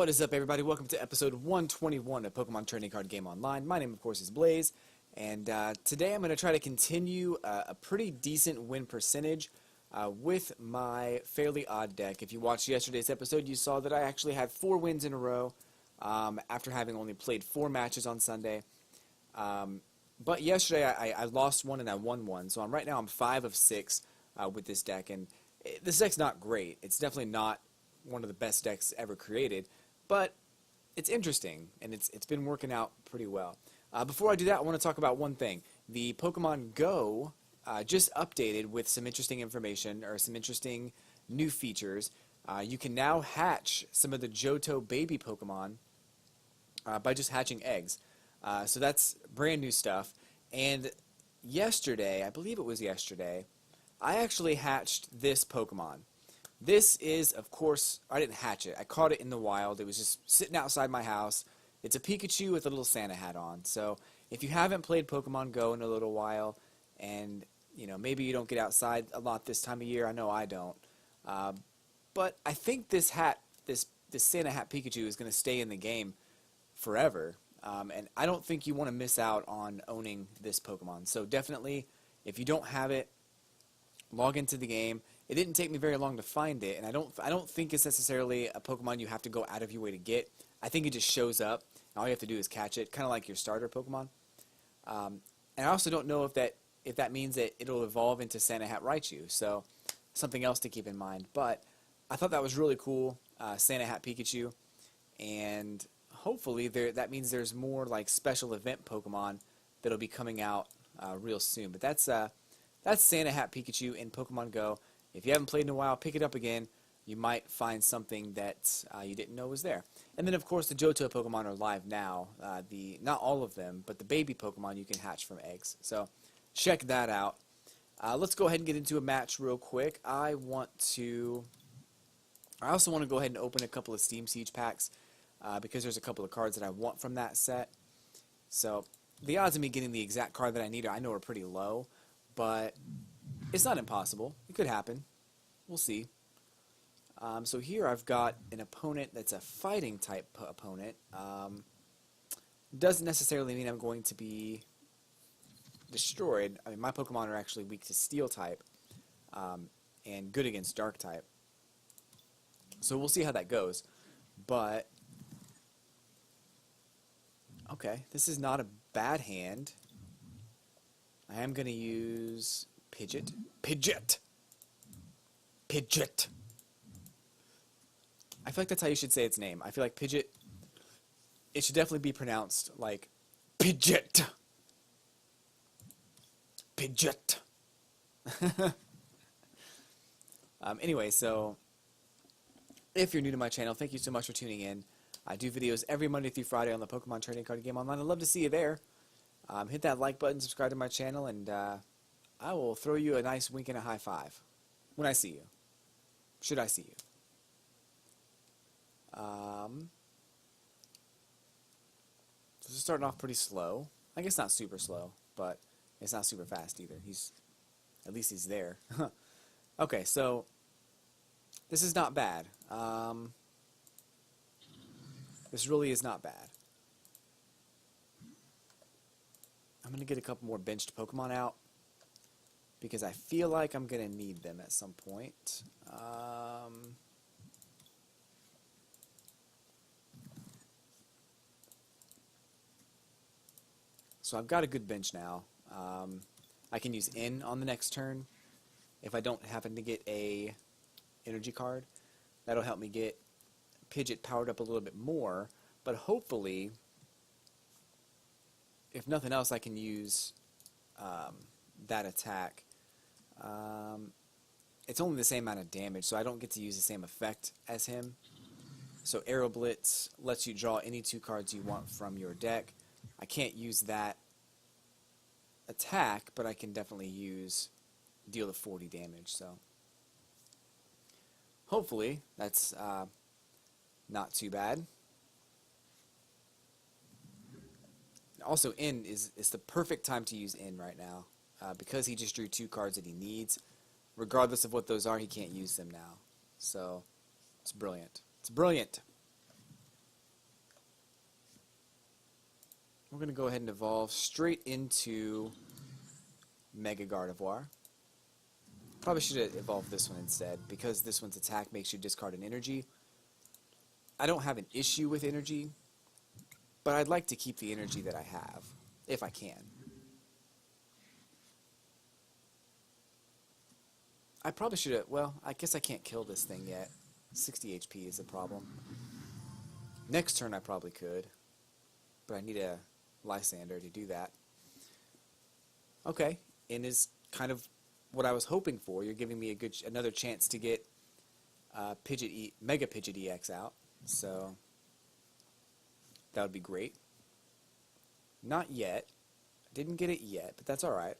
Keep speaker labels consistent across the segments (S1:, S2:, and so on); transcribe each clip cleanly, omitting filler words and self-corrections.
S1: What is up, everybody? Welcome to episode 121 of Pokemon Trading Card Game Online. My name, of course, is Blaze, and today I'm going to try to continue a pretty decent win percentage with my fairly odd deck. If you watched yesterday's episode, you saw that I actually had 4 wins in a row after having only played 4 matches on Sunday. But yesterday I lost one and I won one, so right now I'm 5 of 6 with this deck, and this deck's not great. It's definitely not one of the best decks ever created, but it's interesting, and it's been working out pretty well. Before I do that, I want to talk about one thing. The Pokemon Go just updated with some interesting information, or some interesting new features. You can now hatch some of the Johto baby Pokemon by just hatching eggs. So that's brand new stuff. And yesterday, I believe it was yesterday, I actually hatched this Pokemon. This is, of course, I didn't hatch it. I caught it in the wild. It was just sitting outside my house. It's a Pikachu with a little Santa hat on. So if you haven't played Pokemon Go in a little while, and maybe you don't get outside a lot this time of year, I know I don't. But I think this hat, this Santa hat Pikachu, is going to stay in the game forever. And I don't think you want to miss out on owning this Pokemon. So definitely, if you don't have it, log into the game. It didn't take me very long to find it, and I don't think it's necessarily a Pokemon you have to go out of your way to get. I think it just shows up, and all you have to do is catch it, kind of like your starter Pokemon. And I also don't know if that means that it'll evolve into Santa Hat Raichu, so something else to keep in mind. But I thought that was really cool, Santa Hat Pikachu, and hopefully that means there's more like special event Pokemon that'll be coming out real soon. But that's Santa Hat Pikachu in Pokemon Go. If you haven't played in a while, pick it up again. You might find something that you didn't know was there. And then, of course, the Johto Pokemon are live now. Not all of them, but the baby Pokemon you can hatch from eggs. So check that out. Let's go ahead and get into a match real quick. I also want to go ahead and open a couple of Steam Siege packs because there's a couple of cards that I want from that set. So the odds of me getting the exact card that I need, I know, are pretty low, but it's not impossible. It could happen. We'll see. So here I've got an opponent that's a fighting type opponent. Doesn't necessarily mean I'm going to be destroyed. I mean, my Pokemon are actually weak to Steel type and good against Dark type. So we'll see how that goes. But okay, this is not a bad hand. I am going to use Pidgeot. I feel like that's how you should say its name. I feel like Pidgeot, it should definitely be pronounced like Pidgeot. Anyway, so if you're new to my channel, thank you so much for tuning in. I do videos every Monday through Friday on the Pokemon Trading Card Game Online. I'd love to see you there. Hit that like button, subscribe to my channel, and I will throw you a nice wink and a high five when I see you. Should I see you? This is starting off pretty slow. I guess not super slow, but it's not super fast either. At least he's there. Okay, so this is not bad. This really is not bad. I'm going to get a couple more benched Pokemon out because I feel like I'm going to need them at some point. So I've got a good bench now. I can use N on the next turn if I don't happen to get a energy card. That'll help me get Pidgeot powered up a little bit more, but hopefully, if nothing else, I can use that attack. It's only the same amount of damage, so I don't get to use the same effect as him. So Aero Blitz lets you draw any 2 cards you want from your deck. I can't use that attack, but I can definitely use deal the 40 damage. So hopefully that's not too bad. Also, N is the perfect time to use N right now because he just drew 2 cards that he needs. Regardless of what those are, he can't use them now. So it's brilliant. It's brilliant. going to go ahead and evolve straight into Mega Gardevoir. Probably should have evolved this one instead, because this one's attack makes you discard an energy. I don't have an issue with energy, but I'd like to keep the energy that I have, if I can. I probably should have, well, I guess I can't kill this thing yet. 60 HP is a problem. Next turn I probably could, but I need a Lysander to do that. Okay, and is kind of what I was hoping for. You're giving me another chance to get Mega Pidgeot EX out, so that would be great. Not yet. Didn't get it yet, but that's alright.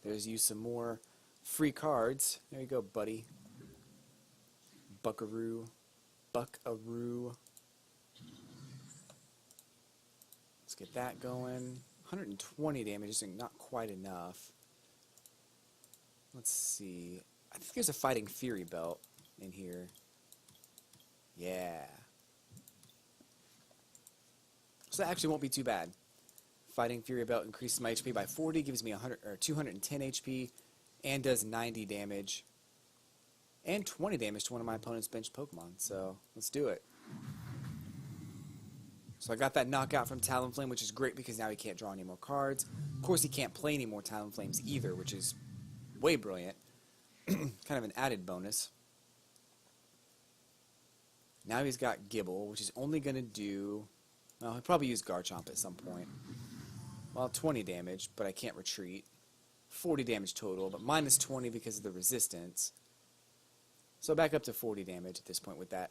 S1: There's you some more free cards. There you go, buddy. Buckaroo. Buckaroo. Let's get that going. 120 damage is not quite enough. Let's see. I think there's a Fighting Fury belt in here. Yeah. So that actually won't be too bad. Fighting Fury belt increases my HP by 40, gives me 210 HP, and does 90 damage. And 20 damage to one of my opponent's bench Pokemon. So let's do it. So I got that knockout from Talonflame, which is great because now he can't draw any more cards. Of course, he can't play any more Talonflames either, which is way brilliant. Kind of an added bonus. Now he's got Gibble, which is only going to do... Well, he'll probably use Garchomp at some point. Well, 20 damage, but I can't retreat. 40 damage total, but minus 20 because of the resistance. So back up to 40 damage at this point with that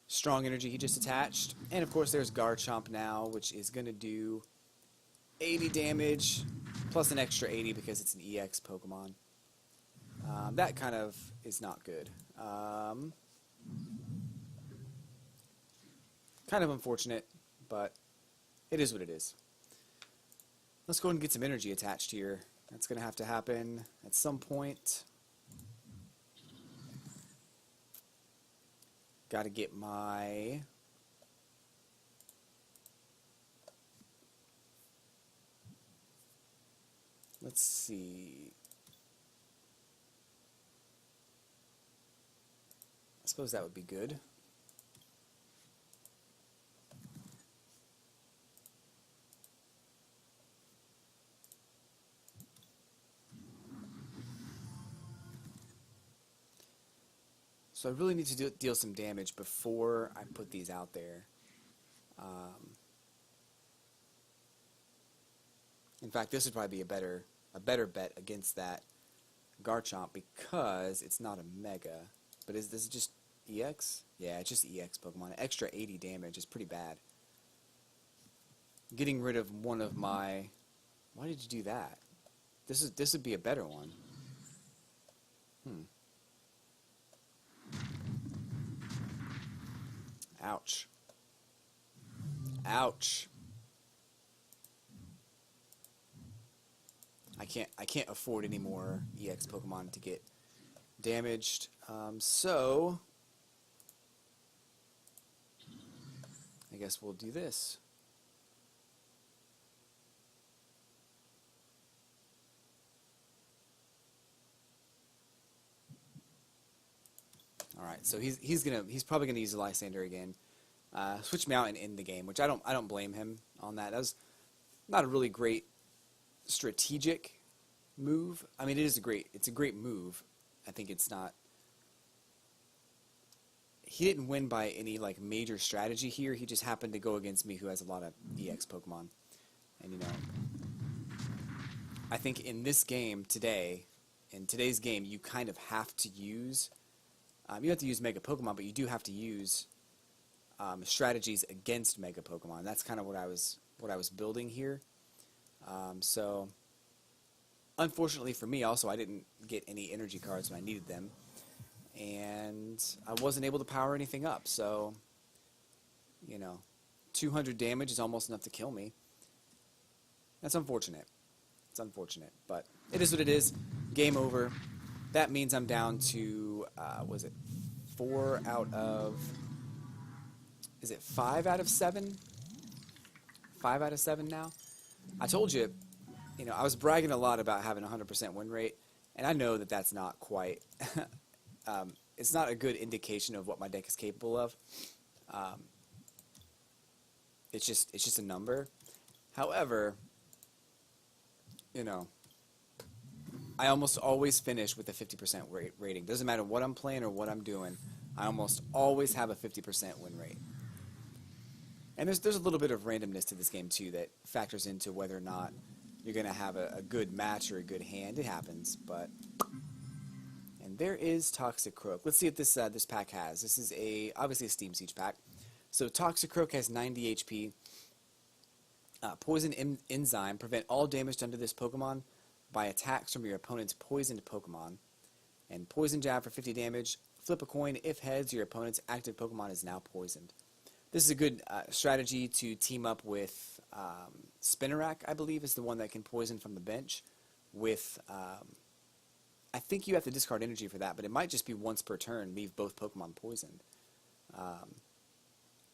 S1: strong energy he just attached. And of course there's Garchomp now, which is going to do 80 damage, plus an extra 80 because it's an EX Pokemon. That kind of is not good. Kind of unfortunate, but it is what it is. Let's go ahead and get some energy attached here. That's going to have to happen at some point. Got to get my... Let's see. I suppose that would be good. So I really need to deal some damage before I put these out there. In fact, this would probably be a better bet against that Garchomp because it's not a Mega. But is this just EX? Yeah, it's just EX Pokemon. An extra 80 damage is pretty bad. Getting rid of one of my... Why did you do that? This would be a better one. Ouch. Ouch. I can't afford any more EX Pokemon to get damaged. So I guess we'll do this. All right, so he's probably gonna use the Lysander again. Switch me out and end the game, which I don't blame him on that. That was not a really great strategic move. I mean, it's a great move. I think it's not. He didn't win by any like major strategy here. He just happened to go against me, who has a lot of EX Pokemon, and you know, I think in this game today, in today's game, you kind of have to use. You have to use Mega Pokemon, but you do have to use strategies against Mega Pokemon. That's kind of what I was building here. So, unfortunately for me, also I didn't get any energy cards when I needed them, and I wasn't able to power anything up. So, you know, 200 damage is almost enough to kill me. That's unfortunate. It's unfortunate, but it is what it is. Game over. That means I'm down to, was it 4 out of, is it 5 out of 7? 5 out of 7 now? I told you, I was bragging a lot about having a 100% win rate, and I know that that's not quite, it's not a good indication of what my deck is capable of. It's just a number. However, I almost always finish with a 50% rating. Doesn't matter what I'm playing or what I'm doing. I almost always have a 50% win rate. And there's a little bit of randomness to this game too that factors into whether or not you're going to have a good match or a good hand. It happens, but... And there is Toxic Croak. Let's see what this pack has. This is obviously a Steam Siege pack. So Toxic Croak has 90 HP. Poison Enzyme. Prevent all damage done to this Pokemon by attacks from your opponent's poisoned Pokemon. And Poison Jab for 50 damage. Flip a coin. If heads, your opponent's active Pokemon is now poisoned. This is a good strategy to team up with Spinarak, I believe, is the one that can poison from the bench. With, I think you have to discard energy for that, but it might just be once per turn, leave both Pokemon poisoned.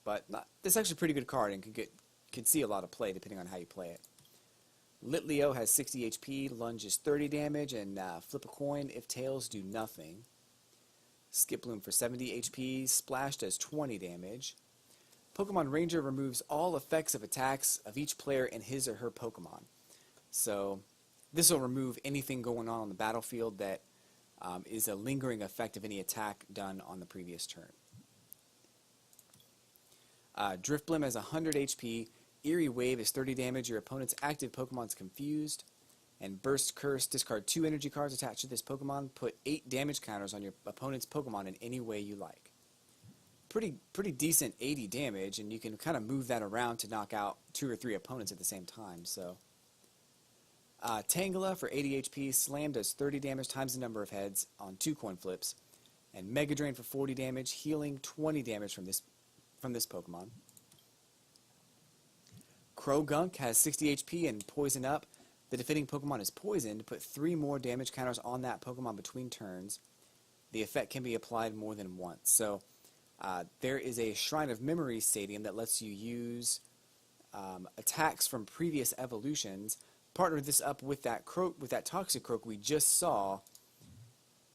S1: But this is actually a pretty good card and could see a lot of play depending on how you play it. Litleo has 60 HP, lunges 30 damage, and flip a coin. If tails, do nothing. Skip Bloom for 70 HP, Splash does 20 damage. Pokemon Ranger removes all effects of attacks of each player and his or her Pokemon. So this will remove anything going on the battlefield that is a lingering effect of any attack done on the previous turn. Drifblim has 100 HP. Eerie Wave is 30 damage. Your opponent's active Pokemon's confused. And Burst Curse, discard 2 energy cards attached to this Pokemon. Put 8 damage counters on your opponent's Pokemon in any way you like. Pretty decent 80 damage, and you can kind of move that around to knock out 2 or 3 opponents at the same time. So, Tangela for 80 HP. Slam does 30 damage times the number of heads on 2 coin flips. And Mega Drain for 40 damage. Healing 20 damage from this Pokemon. Croagunk has 60 HP and Poison Up. The defending Pokemon is poisoned. Put 3 more damage counters on that Pokemon between turns. The effect can be applied more than once. So there is a Shrine of Memory Stadium that lets you use attacks from previous evolutions. Partner this up with that Toxic Croak we just saw,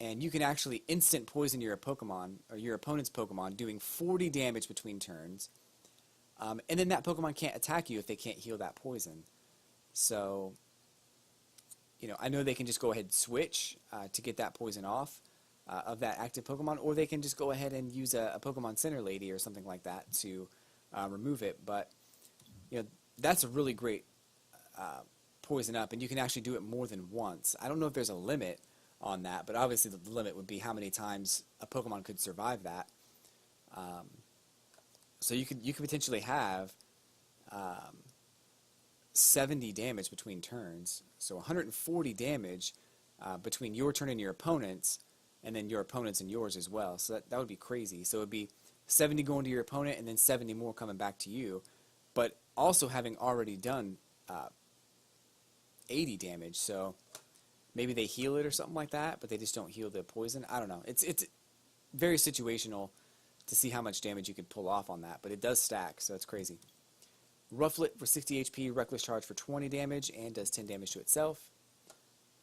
S1: and you can actually instant poison your Pokemon or your opponent's Pokemon, doing 40 damage between turns. And then that Pokemon can't attack you if they can't heal that poison. So, I know they can just go ahead and switch to get that poison off of that active Pokemon, or they can just go ahead and use a Pokemon Center Lady or something like that to remove it. But, that's a really great poison up, and you can actually do it more than once. I don't know if there's a limit on that, but obviously the limit would be how many times a Pokemon could survive that. So you could potentially have 70 damage between turns, so 140 damage between your turn and your opponent's, and then your opponent's and yours as well. So that would be crazy. So it would be 70 going to your opponent and then 70 more coming back to you, but also having already done 80 damage. So maybe they heal it or something like that, but they just don't heal the poison. I don't know. It's very situational to see how much damage you could pull off on that, but it does stack, so it's crazy. Rufflet for 60 HP, Reckless Charge for 20 damage, and does 10 damage to itself.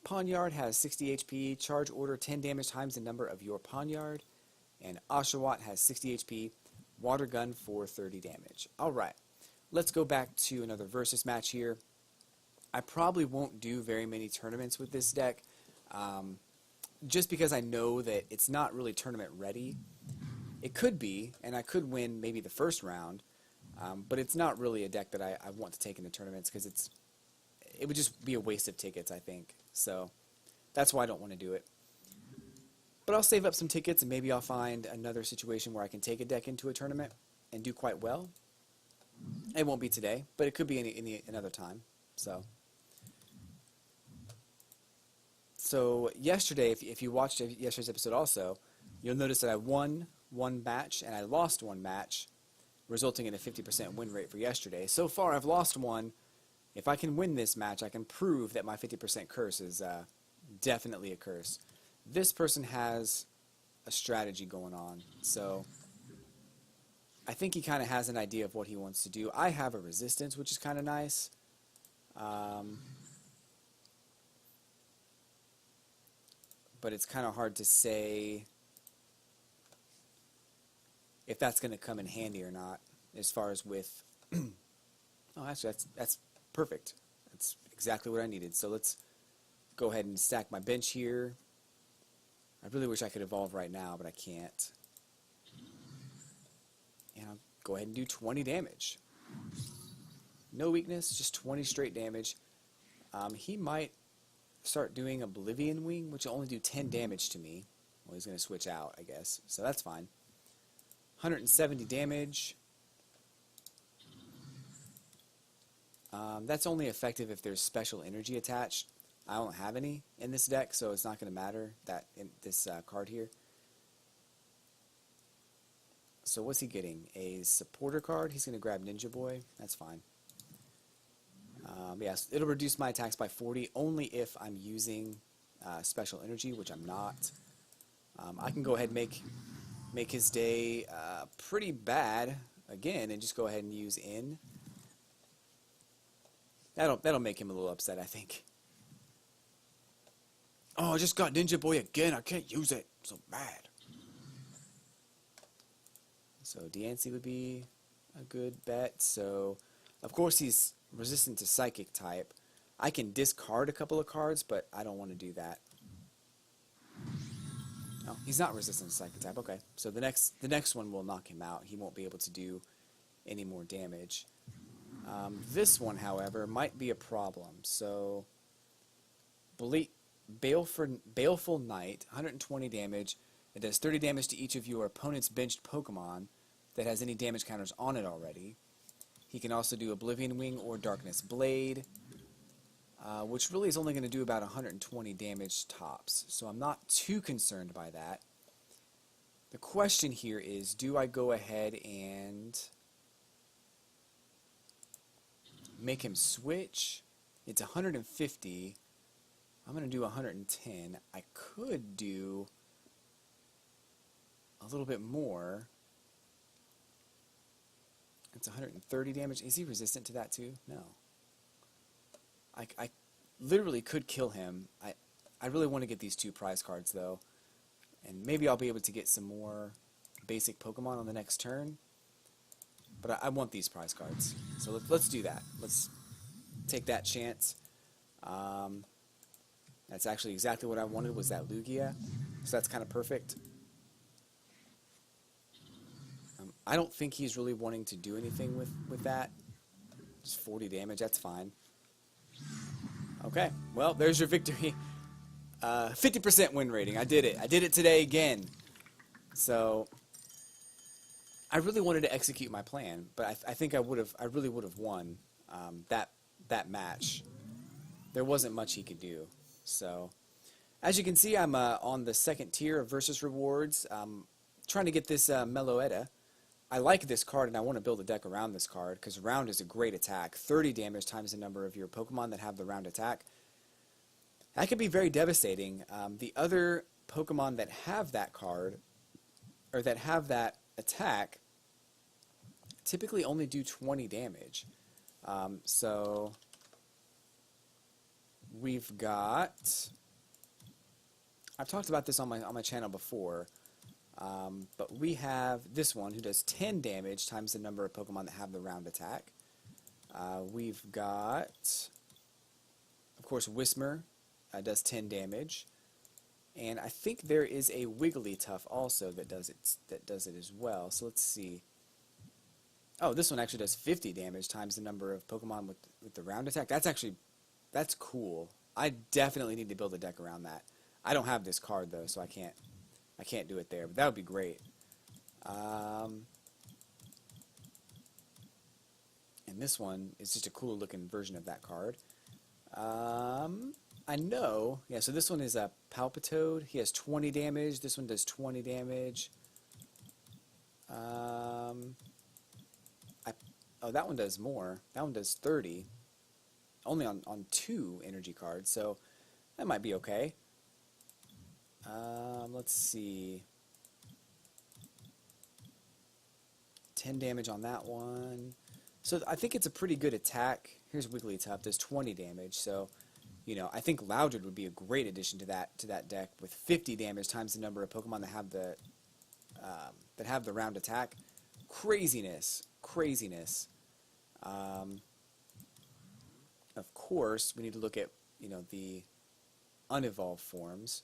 S1: Pawniard has 60 HP, Charge Order 10 damage times the number of your Pawniard. And Oshawott has 60 HP, Water Gun for 30 damage. Alright, let's go back to another versus match here. I probably won't do very many tournaments with this deck, just because I know that it's not really tournament ready. It could be, and I could win maybe the first round, but it's not really a deck that I want to take into tournaments because it would just be a waste of tickets, I think. So that's why I don't want to do it. But I'll save up some tickets, and maybe I'll find another situation where I can take a deck into a tournament and do quite well. It won't be today, but it could be another time. So yesterday, if you watched yesterday's episode also, you'll notice that I won one match and I lost one match resulting in a 50% win rate for yesterday. So far, I've lost one. If I can win this match, I can prove that my 50% curse is definitely a curse. This person has a strategy going on, so I think he kind of has an idea of what he wants to do. I have a resistance, which is kind of nice. But it's kind of hard to say if that's going to come in handy or not, as far as with... Oh, actually, that's perfect. That's exactly what I needed. So let's go ahead and stack my bench here. I really wish I could evolve right now, but I can't. And I'll go ahead and do 20 damage. No weakness, just 20 straight damage. He might start doing Oblivion Wing, which will only do 10 damage to me. Well, he's going to switch out, I guess, so that's fine. 170 damage. That's only effective if there's special energy attached. I don't have any in this deck, so it's not going to matter that in this card here. So what's he getting? A supporter card. He's going to grab Ninja Boy. That's fine. Yes, it'll reduce my attacks by 40 only if I'm using special energy, which I'm not. I can go ahead and make his day pretty bad again, and just go ahead and use in. That'll make him a little upset, I think. Oh, I just got Ninja Boy again. I can't use it. I'm so mad. So Diancie would be a good bet. So, of course, he's resistant to Psychic type. I can discard a couple of cards, but I don't want to do that. Oh, he's not resistant to Psychic type. Okay, so the next one will knock him out. He won't be able to do any more damage. This one, however, might be a problem. So, Baleful Knight, 120 damage. It does 30 damage to each of your opponent's benched Pokemon that has any damage counters on it already. He can also do Oblivion Wing or Darkness Blade, which really is only going to do about 120 damage tops. So I'm not too concerned by that. The question here is, do I go ahead and make him switch? It's 150. I'm going to do 110. I could do a little bit more. It's 130 damage. Is he resistant to that too? No. I literally could kill him. I really want to get these 2 prize cards though. And maybe I'll be able to get some more basic Pokemon on the next turn. But I want these prize cards. So let's do that. Let's take that chance. That's actually exactly what I wanted, was that Lugia. So that's kind of perfect. I don't think he's really wanting to do anything with that. Just 40 damage, that's fine. Okay, well, there's your victory. 50% win rating. I did it. I did it today again. So I really wanted to execute my plan, but I think I really would have won that match. There wasn't much he could do. So as you can see, I'm on the 2nd tier of Versus Rewards. Trying to get this Meloetta. I like this card, and I want to build a deck around this card, because Round is a great attack. 30 damage times the number of your Pokemon that have the Round attack. That could be very devastating. The other Pokemon that have that card, or that have that attack, typically only do 20 damage. So we've got... I've talked about this on my channel before. But we have this one who does 10 damage times the number of Pokemon that have the Round attack. We've got, of course, Whismur does 10 damage. And I think there is a Wigglytuff also that does it as well. So let's see. Oh, this one actually does 50 damage times the number of Pokemon with the Round attack. That's cool. I definitely need to build a deck around that. I don't have this card though, so I can't do it there, but that would be great. And this one is just a cool looking version of that card. I know, yeah, so this one is a Palpitoad. He has 20 damage. This one does 20 damage. Oh, that one does more. That one does 30. Only on 2 energy cards, so that might be okay. Let's see. 10 damage on that one. So I think it's a pretty good attack. Here's Wigglytuff, does 20 damage. So, you know, I think Loudred would be a great addition to that deck with 50 damage times the number of Pokemon that have the round attack. Craziness, craziness. Of course, we need to look at, you know, the unevolved forms.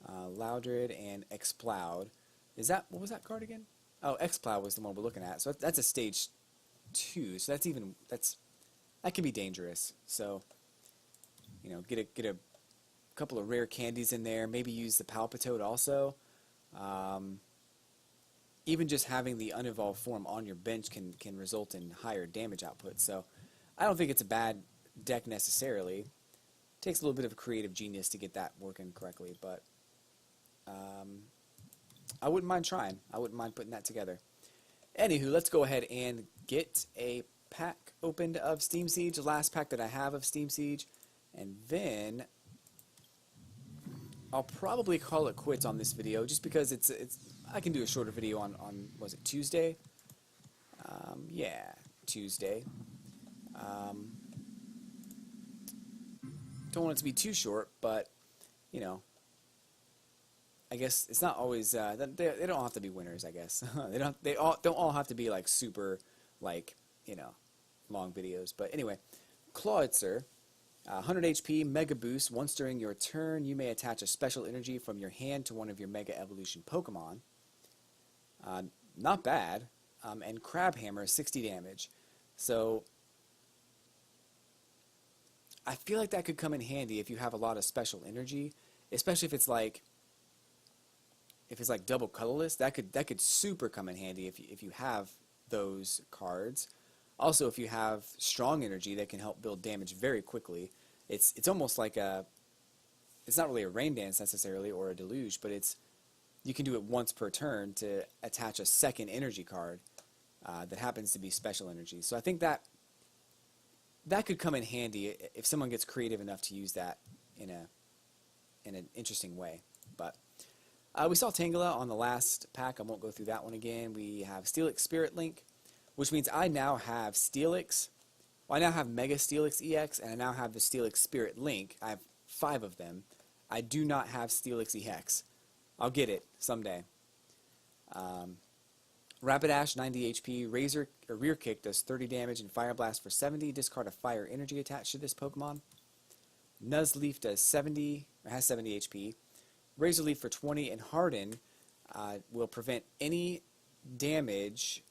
S1: Loudred and Exploud. What was that card again? Oh, Exploud was the one we're looking at. So that's a stage 2. So that can be dangerous. So, you know, get a couple of rare candies in there. Maybe use the Palpitoad also. Even just having the unevolved form on your bench can result in higher damage output. So I don't think it's a bad deck necessarily. Takes a little bit of creative genius to get that working correctly, but I wouldn't mind trying. I wouldn't mind putting that together. Anywho, let's go ahead and get a pack opened of Steam Siege, the last pack that I have of Steam Siege, and then I'll probably call it quits on this video just because I can do a shorter video on was it Tuesday? Yeah, Tuesday. Don't want it to be too short, but you know, I guess it's not always they don't have to be winners. I guess they don't all have to be like super like, you know, long videos. But anyway, Clawitzer, 100 HP, Mega Boost. Once during your turn, you may attach a special energy from your hand to one of your Mega Evolution Pokemon. Not bad. And Crabhammer, 60 damage. So I feel like that could come in handy if you have a lot of special energy, especially if it's like double colorless. That could super come in handy if you have those cards. Also, if you have strong energy that can help build damage very quickly, it's almost like it's not really a rain dance necessarily or a deluge, but you can do it once per turn to attach a second energy card that happens to be special energy. So I think that could come in handy if someone gets creative enough to use that in an interesting way. But we saw Tangela on the last pack. I won't go through that one again. We have Steelix Spirit Link, which means I now have Steelix. Well, I now have Mega Steelix EX, and I now have the Steelix Spirit Link. I have 5 of them. I do not have Steelix EX. I'll get it someday. Rapidash, 90 HP. Rear Kick does 30 damage, and Fire Blast for 70. Discard a fire energy attached to this Pokemon. Nuzleaf has 70 HP. Razor Leaf for 20, and Harden will prevent any damage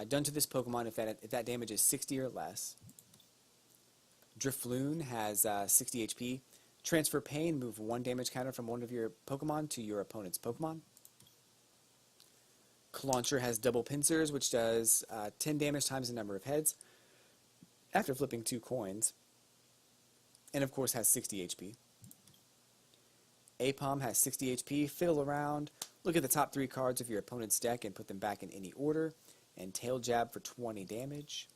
S1: done to this Pokemon if that damage is 60 or less. Drifloon has 60 HP. Transfer Pain, move 1 damage counter from one of your Pokemon to your opponent's Pokemon. Clauncher has Double Pincers, which does 10 damage times the number of heads after flipping 2 coins. And of course has 60 HP. Apom has 60 HP. Fiddle around. Look at the top 3 cards of your opponent's deck and put them back in any order. And Tail Jab for 20 damage.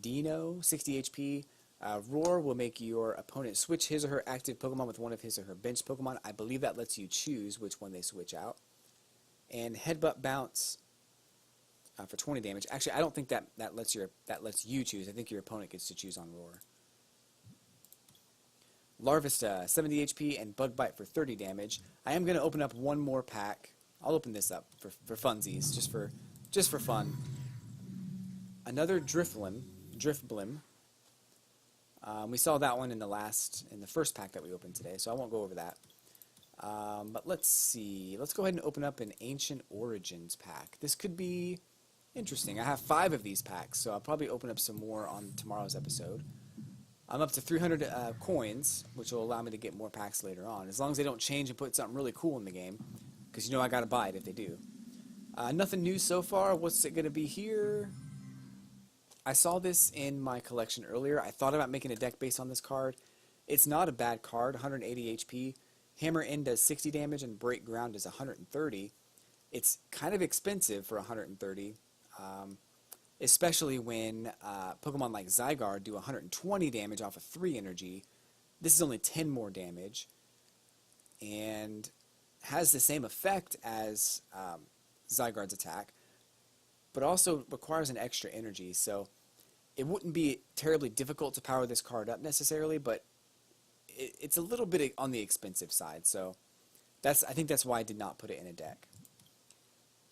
S1: Dino, 60 HP. Roar will make your opponent switch his or her active Pokemon with one of his or her bench Pokemon. I believe that lets you choose which one they switch out. And Headbutt Bounce for 20 damage. Actually, I don't think that lets you choose. I think your opponent gets to choose on Roar. Larvesta, 70 HP, and Bug Bite for 30 damage. I am going to open up one more pack. I'll open this up for funsies, just for fun. Another Drifblim. We saw that one in the first pack that we opened today, so I won't go over that. But let's see. Let's go ahead and open up an Ancient Origins pack. This could be interesting. I have 5 of these packs, so I'll probably open up some more on tomorrow's episode. I'm up to 300 coins, which will allow me to get more packs later on, as long as they don't change and put something really cool in the game, because you know I gotta buy it if they do. Nothing new so far. What's it gonna be here? I saw this in my collection earlier. I thought about making a deck based on this card. It's not a bad card. 180 HP. Hammer In does 60 damage, and Break Ground does 130. It's kind of expensive for 130. especially when Pokemon like Zygarde do 120 damage off of 3 energy. This is only 10 more damage, and has the same effect as Zygarde's attack, but also requires an extra energy, so it wouldn't be terribly difficult to power this card up necessarily, but it's a little bit on the expensive side, so I think that's why I did not put it in a deck.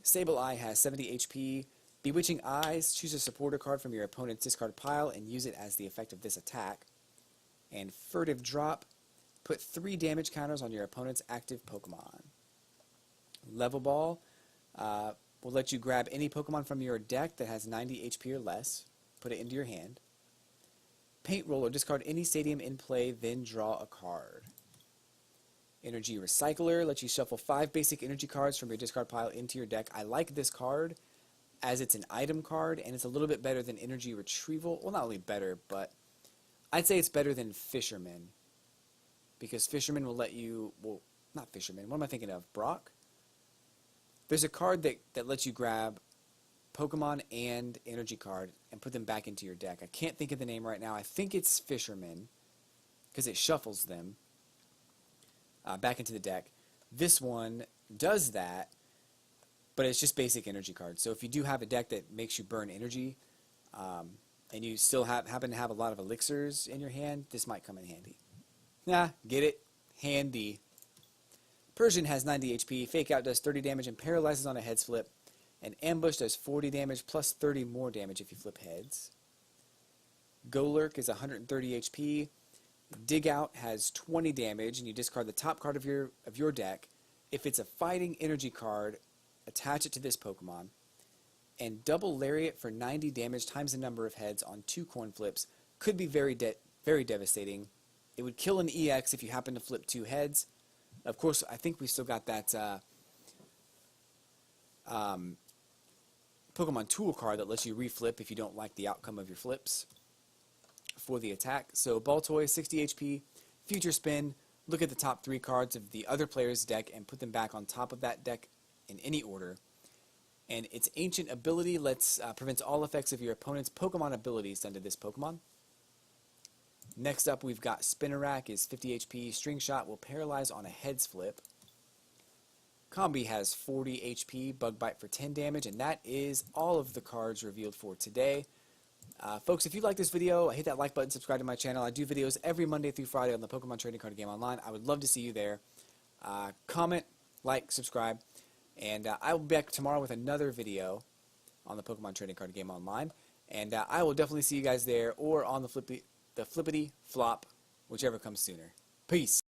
S1: Sableye has 70 HP. Bewitching Eyes, choose a supporter card from your opponent's discard pile and use it as the effect of this attack. And Furtive Drop, put 3 damage counters on your opponent's active Pokemon. Level Ball will let you grab any Pokemon from your deck that has 90 HP or less, put it into your hand. Paint Roller, discard any stadium in play, then draw a card. Energy Recycler lets you shuffle 5 basic energy cards from your discard pile into your deck. I like this card as it's an item card, and it's a little bit better than Energy Retrieval. Well, not only better, but I'd say it's better than Fisherman, because Fisherman will let you, well, not Fisherman, what am I thinking of? Brock? There's a card that lets you grab Pokemon and Energy card and put them back into your deck. I can't think of the name right now. I think it's Fisherman, because it shuffles them back into the deck. This one does that, but it's just basic energy cards. So if you do have a deck that makes you burn energy, and you still happen to have a lot of elixirs in your hand, this might come in handy. Nah, get it? Handy. Persian has 90 HP, Fake Out does 30 damage and paralyzes on a heads flip, and Ambush does 40 damage plus 30 more damage if you flip heads. Golurk is 130 HP, Dig Out has 20 damage, and you discard the top card of your deck. If it's a fighting energy card, attach it to this Pokemon, and double Lariat for 90 damage times the number of heads on 2 coin flips. Could be very devastating. It would kill an EX if you happen to flip 2 heads. Of course, I think we still got that Pokemon Tool card that lets you reflip if you don't like the outcome of your flips for the attack. So Baltoy, 60 HP, Future Spin, look at the top 3 cards of the other player's deck and put them back on top of that deck in any order. And its Ancient Ability prevents all effects of your opponent's Pokemon abilities done to this Pokemon. Next up, we've got Spinarak, is 50 HP. String Shot will paralyze on a heads flip. Combi has 40 HP, Bug Bite for 10 damage, and that is all of the cards revealed for today. Folks, if you like this video, hit that like button, subscribe to my channel. I do videos every Monday through Friday on the Pokemon Trading Card Game Online. I would love to see you there. Comment, like, subscribe, and I will be back tomorrow with another video on the Pokemon Trading Card Game Online. And I will definitely see you guys there or on the Flippity Flop, whichever comes sooner. Peace.